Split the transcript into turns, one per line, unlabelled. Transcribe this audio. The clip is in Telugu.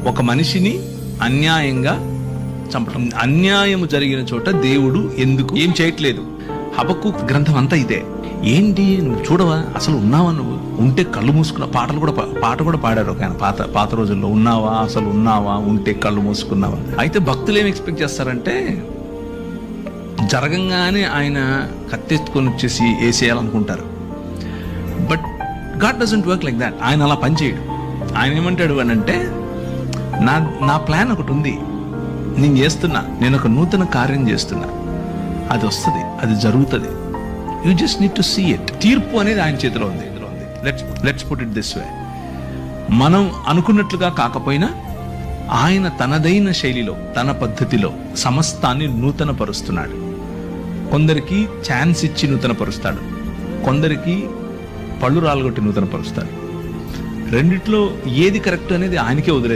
ఒక మనిషిని అన్యాయంగా చంపడం, అన్యాయము జరిగిన చోట దేవుడు ఎందుకు ఏం చేయట్లేదు. హబక్కూకు గ్రంథం అంతా ఇదే. ఏంటి నువ్వు చూడవా, అసలు ఉన్నావా, నువ్వు ఉంటే కళ్ళు మూసుకున్న పాట కూడా పాడారు ఒక ఆయన పాత రోజుల్లో. ఉన్నావా, అసలు ఉన్నావా, ఉంటే కళ్ళు మూసుకున్నావా. అయితే భక్తులు ఏం ఎక్స్పెక్ట్ చేస్తారంటే జరగంగానే ఆయన కత్తెత్తుకొని వచ్చేసి వేసేయాలనుకుంటారు. But God doesn't work like that. ఆయన అలా పనిచేయడు. ఆయన ఏమంటాడు అని అంటే, నా ప్లాన్ ఒకటి ఉంది, నేను చేస్తున్నా, నేను ఒక నూతన కార్యం చేస్తున్నా, అది వస్తుంది, అది జరుగుతుంది, you just need to see it. తీర్పు అనేది ఆయన చేతిలో ఉంది. Let's put it this way. మనం అనుకున్నట్లుగా కాకపోయినా ఆయన తనదైన శైలిలో, తన పద్ధతిలో సమస్తాన్ని నూతన పరుస్తున్నాడు. కొందరికి ఛాన్స్ ఇచ్చి నూతన పరుస్తాడు, కొందరికి పళ్ళు రాలగొట్టి నూతన పరుస్తాడు. రెండిట్లో ఏది కరెక్ట్ అనేది ఆయనకే వదిలేదు.